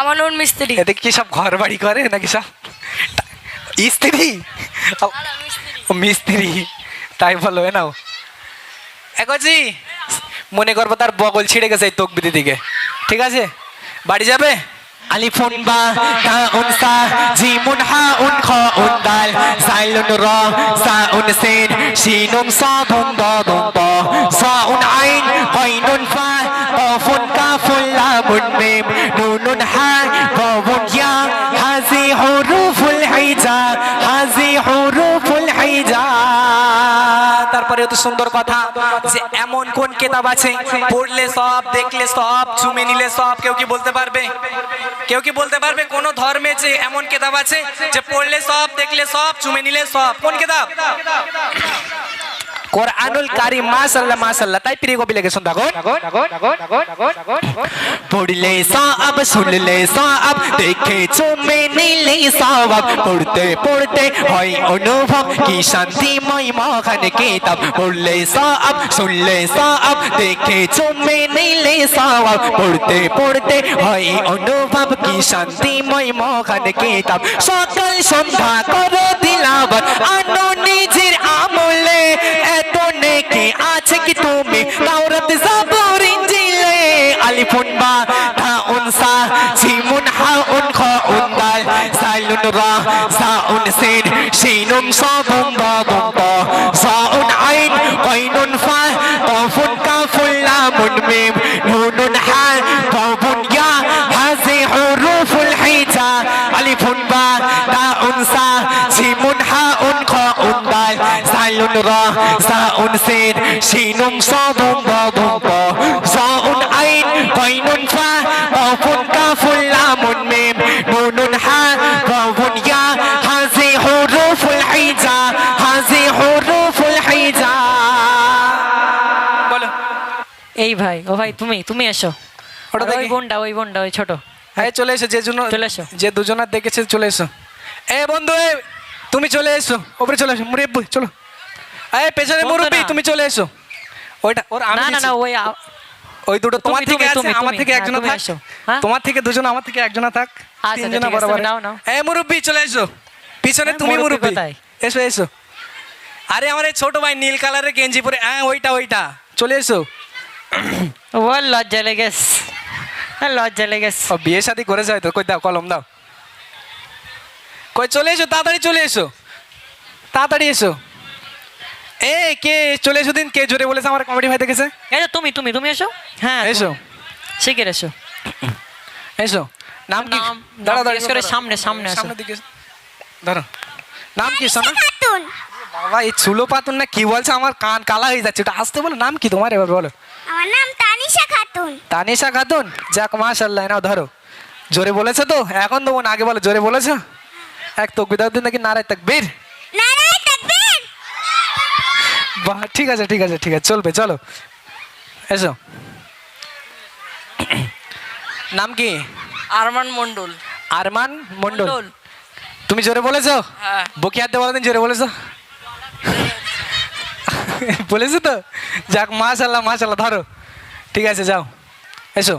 আমার নুন মিস্ত্রি। এতে কি সব ঘর বাড়ি করে নাকি সব স্ত্রী? ও মিস্ত্রি, তাই বলো। এ নাও এগোছি, মনে করবো তার বগল ছিঁড়ে গেছে এই তকবির দিকে, ঠিক আছে? বাড়ি যাবে। আলিফুন বা তাউন সা জিমুন হাউন খাউন দাল সাইলুন রা সাউন সিন শিনুন সাদুন দাদুন তা সাউন আইন গাইনুন ফা কাফুন কাফুন লামুন মিম নুনুন হা ওয়াউন ইয়া হাযি হুরুফুল হিজা, হাযি হুরুফুল হিজা। তারপরে এত সুন্দর কথা যে এমন কোন কিতাব আছে পড়লে সব, দেখলে সব, চুমে নিলে সব? কেউ কি বলতে পারবে? কেউ কি বলতে পারবে কোন ধর্মে যে এমন কিতাব আছে যে পড়লে সব, দেখলে সব, চুমে নিলে সব? কোন কিতাব? কোরআনুল কারীম। মাশাআল্লাহ মাশাআল্লাহ। তাই প্রিয় কবি লেগে শুন, দেখো পড়লে সব, শুনলে সব, দেখে চুমে নিলে সব, পড়তে পড়তে হয় অনুভব কি শান্তিময় মহান কিতাব। পড়লে সব, শুনলে সব, দেখে চুমে নিলে সব, পড়তে পড়তে হয় অনুভব কি শান্তিময় মহান কিতাব। সকাল সন্ধ্যা করো তিলাওয়াত আনো নিজের আমলে, এত নেকি আছে কি তুমি তাওরাত জাবুর ইনজিলে। আলিফুন বা তাউন সা জিমুন হাউন খাউন দাল সাইলুন রা সাউন সিন শিনুন সাদুন দাদুন তা সাউন আইন গাইনুন ফা কাফুন কাফুন লামুন মিম নুনুন হা ওয়াউন ইয়া হাযি হুরুফুল হিজা। আলিফুন বা তাউন সা জিমুন হাউন খাউন দাল সাইলুন রা সাউন সিন শিনুন সাদুন দাদুন তা সাউন আইন গাইনুন ফা কাফুন কাফুন লামুন মিম নুনুন হা ওয়াউন ইয়া হাযি হুরুফুল হিজা, হাযি হুরুফুল হিজা। বলো। এই ভাই, ও ভাই তুমি তুমি এসো। ওটা আর ওই দেখি। বোনটা, ওই বোনটা, ওই ছোট। হ্যাঁ চলে এসো, যে জন্য চলে এসো। যে দুজনার দেখেছে চলে এসো। এ বন্ধু, এ তুমি চলে এসো, উপরে চলে এসো। মুরব্বি চলো, এই পেছনে বন্ধু মুরব্বি না। তুমি চলে এসো। ওইটা ওর আমি না না দিচ্ছি। না, ওই ওই দুটো তোমার তুমি, থেকে আছে, তুমি, আমার তুমি। থেকে হ্যাঁ, একজনা তুমি থাক। এসো। হ্যাঁ? তোমার থেকে দুজন, আমার থেকে একজনা থাক, আচ্ছা, তিনজনা ঠিক আছে, বরাবর। নাও, নাও। এই মুরব্বি চলে এসো, পিছনে হ্যাঁ, তুমি মুরব্বি মুরব্বি কোথায়? এসো এসো। আরে আমার এই ছোট ভাই নীল কালারের গেঞ্জি পরে, হ্যাঁ ওইটা ওইটা, চলে এসো। ও লজ্জা লেগেস, লজ্জা লেগেস। ও বিয়ে শাদী করেছে হয়তো। কই দাও কলম দাও। কই চলে এসো, তাড়াতাড়ি চলে এসো, তাড়াতাড়ি এসো। এ কে চলে এসো দিন, কে জোরে বলেছে আমার কমেডি ভাই দেখেছে? এই যে তুমি তুমি তুমি এসো। হ্যাঁ এসো শিগগির এসো। এসো। নাম কি? নাম দাঁড়াও জিজ্ঞেস করে দাঁড়াও, সামনে সামনে আসো। সামনের দিকে এসো। ধরো, নাম কি সোনা? বাবা এই চুলো পাতুন না কি বলছে, আমার কান কালা হয়ে যাচ্ছে। ওটা আসতে বলো। নাম কি তোমার এবার বলো? আমার নাম তানিশা খাতুন। তানিশা খাতুন। যাক মাশাআল্লাহ। নাও ধরো। জোরে বলেছে তো, এখন দেবো না, আগে বলো জোরে বলেছো? এক তাকবীর দাও দিন নাকি নারায়ে তাকবীর? নারায়ে তাকবীর। বাহ, ঠিক আছে ঠিক আছে ঠিক আছে, চলবে, চলো এসো। নাম কি? আরমান মন্ডল। আরমান মন্ডল। মন্ডল। তুমি জোরে বলেছো? হ্যাঁ। বকি হাতে বলো দিন, জোরে বলেছো? বলেছো তো? যাক মাশাআল্লাহ মাশাআল্লাহ। ধরো, ঠিক আছে যাও, এসো।